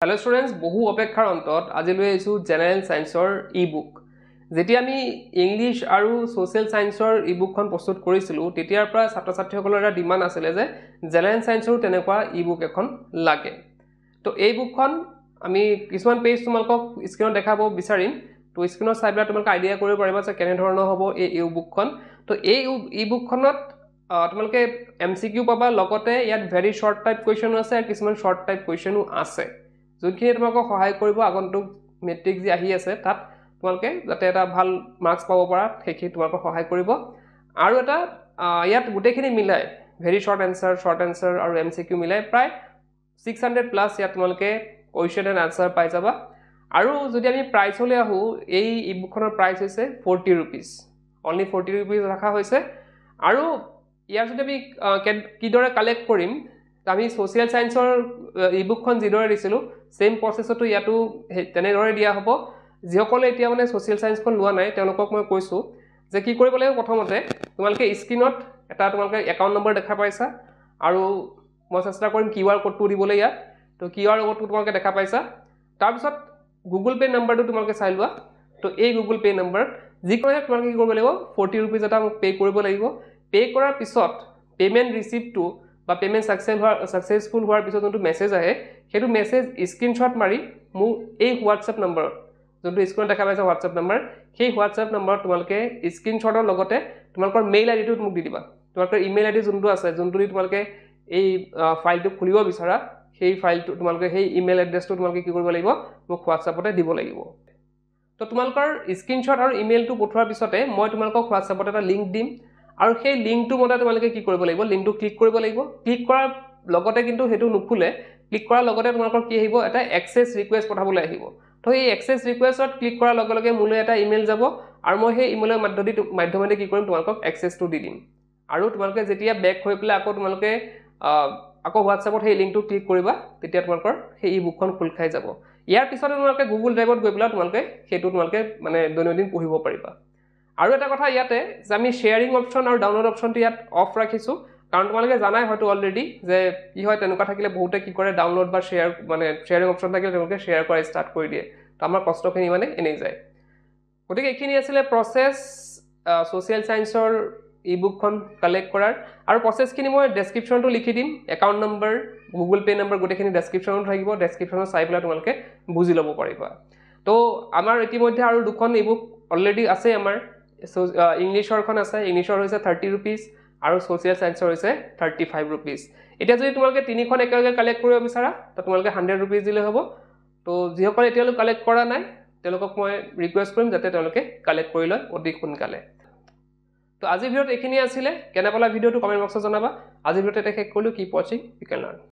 Hello students, বহু অপেক্ষাৰ অন্তত আজি লৈ আইছো জেনাৰেল সায়েন্সৰ ই-বুক। যেতি আমি ইংলিশ আৰু সোশ্যাল সায়েন্সৰ ই-বুকখন প্ৰস্তুত কৰিছিলো তেতিয়াৰ পৰা ছাত্ৰ-ছাত্ৰীসকলৰ এটা ডিমান্ড আছিল যে জেনাৰেল সায়েন্সৰ তেনেকুৱা ই-বুক এখন লাগে। তো এই বুকখন আমি কিছুমান পেজ তোমালকক স্ক্ৰিনত দেখাব বিচাৰিম। তো স্ক্ৰিনত চাই পেলাই তোমালক আইডিয়া কৰিব পাৰিবা যে কেনে ধৰণৰ হ'ব এই ই-বুকখন। তো এই ই-বুকখনত তোমালকে MCQ পাবা, লগতে ইয়াত ভেৰি শৰ্ট টাইপ কুৱেশ্যন আছে আৰু কিছুমান শৰ্ট টাইপ কুৱেশ্যনো আছে। যোনখিনি তোমাক সহায় কৰিব আগন্তুক মেট্ৰিক যি আহি আছে তাত তোমালকে যাতে এটা ভাল মাৰ্কস পাব পাৰা সেইখিনি তোমাক সহায় কৰিব। আৰু এটা ইয়াত গোটেইখিনি মিলাই ভেৰি শৰ্ট এনসাৰ আৰু MCQ মিলাই প্ৰায় 600 প্লাস ইয়াত তোমালকে কুৱেশ্যন এণ্ড আনসাৰ পাই যাবা। আৰু যদি আমি প্ৰাইচলৈ আহো, এই ই-বুকখনৰ প্ৰাইচ হৈছে 40 rupees, অনলি 40 rupees ৰাখা হৈছে। আৰু ইয়াৰ যদি আমি কিদৰে কালেক্ট কৰিম, আমি সোশ্যাল সায়েন্সৰ ই-বুকখন যিদৰে দিছিলো সেম প্ৰসেছটো ইয়াতো তেনেদৰে দিয়া হ'ব। যিসকলে এতিয়া মানে সোশ্যাল সায়েন্সখন লোৱা নাই তেওঁলোকক মই কৈছো যে কি কৰিব লাগিব। প্ৰথমতে তোমালকে স্ক্ৰিনত এটা তোমালকে একাউণ্ট নম্বৰ দেখা পাইছা আৰু মই চেষ্টা কৰিম কিউআৰ কোডটো দিবলৈ ইয়াত। তো কিউআৰ কোডটো তোমালকে দেখা পাইছা। তাৰ পিছত গুগল পে নম্বৰটো তোমালকে চাই লোৱা। তো এই গুগল পে নম্বৰ যিকোনো তোমালকে কি কৰিব লাগিব 40 rupees এটা পে কৰিব লাগিব। পে কৰাৰ পিছত পেমেন্ট ৰিসিপ্টটো বা পেমেন্ট সাকসেসফুল হোৱাৰ পিছত যোনটো মেসেজ আহে সেইটো মেসেজ স্ক্ৰিনশ্বট মাৰি মোৰ এই হোৱাটসএপ নম্বৰত যোনটো স্ক্ৰিনত দেখা পাইছা হোৱাটসএপ নম্বৰ, সেই হোৱাটসএপ নম্বৰত তোমালকে স্ক্ৰিনশ্বটৰ লগতে তোমালকৰ মেইল আইডিটো মোক দি দিবা। তোমালকৰ ইমেইল আইডি যোনটো আছে, যোনটো দি তোমালকে এই ফাইলটো খুলিব বিচাৰা, সেই ফাইলটো তোমালকে সেই ইমেইল এড্ৰেছটো তোমালকে কি কৰিব লাগিব মোক হোৱাটসএপতে দিব লাগিব। তো তোমালকৰ স্ক্ৰিনশ্বট আৰু ইমেইলটো পঠোৱাৰ পিছতে মই তোমালকক হোৱাটসএপত এটা লিংক দিম আৰু সেই লিংকটো মতে তোমালকে কি কৰিব লাগিব, লিংকটো ক্লিক কৰিব লাগিব। ক্লিক কৰাৰ লগতে কিন্তু হেতু নুখুলে, ক্লিক কৰাৰ লগতে তোমালকৰ কি আহিব, এটা এক্সেস ৰিকুৱেষ্ট পঠাবলৈ আহিব। তো এই এক্সেস ৰিকুৱেষ্টত ক্লিক কৰাৰ লগে লগে মোলৈ এটা ইমেইল যাব আৰু মই সেই ইমেইলৰ মাধ্যমেৰে কি কৰিম তোমালকক এক্সেসটো দি দিম। আৰু তোমালকে যেতিয়া বেক হৈ পেলাই আকৌ তোমালকে আকৌ হোৱাটসএপত সেই লিংকটো ক্লিক কৰিবা, তেতিয়া তোমালকৰ সেই ই-বুকখন খোল খাই যাব। ইয়াৰ পিছতে তোমালকে গুগল ড্ৰাইভত গৈ পেলাই তোমালকে সেইটো তোমালকে মানে দৈনন্দিন পঢ়িব পাৰিবা। আৰু এটা কথা ইয়াতে যে আমি শেয়াৰিং অপশন আৰু ডাউনলোড অপশনটো ইয়াত অফ ৰাখিছো, কাৰণ তোমালকে জানাই হয়তো অলৰেডি যে কি হয় তেনেকুৱা থাকিলে বহুতে কি কৰে ডাউনলোড বা শেয়াৰ মানে শেয়াৰিং অপশন থাকিলে তেওঁলোকে শেয়াৰ কৰা ষ্টাৰ্ট কৰি দিয়ে। তো আমাৰ কষ্টখিনি মানে এনেই যায়। গতিকে এইখিনি আছিল প্ৰসেছ সোশ্যাল সায়েন্সৰ ই-বুকখন কালেক্ট কৰাৰ। আৰু প্ৰসেছখিনি মই ডেসক্ৰিপশনটো লিখি দিম, account number, Google pay number গোটেইখিনি ডেসক্ৰিপশনত থাকিব। ডেসক্ৰিপশনত চাই পেলাই তোমালকে বুজি ল'ব পাৰিবা। তো আমাৰ ইতিমধ্যে আৰু দুখন ই-বুক অলৰেডি আছে। আমাৰ ইংলিছৰখন আছে, ইংলিছৰ হৈছে 30 rupees আৰু সোশ্যাল সায়েন্সৰ হৈছে 35 rupees। এতিয়া যদি তোমালকে তিনিখন একেলগে কালেক্ট কৰিব বিচাৰা তো তোমালকে 100 rupees দিলে হ'ব। তো যিসকলে এতিয়ালৈ কালেক্ট কৰা নাই তেওঁলোকক মই ৰিকুৱেষ্ট কৰিম যাতে তেওঁলোকে কালেক্ট কৰি লয় অতি সোনকালে। তো আজিৰ ভিডিঅ'ত এইখিনি আছিলে। কেনে পালা ভিডিঅ'টো কমেন্ট বক্সত জনাবা। আজিৰ ভিডিঅ'টো শেষ কৰিলো। কিপ ৱাচিং, ইউ কেন লাৰ্ণ।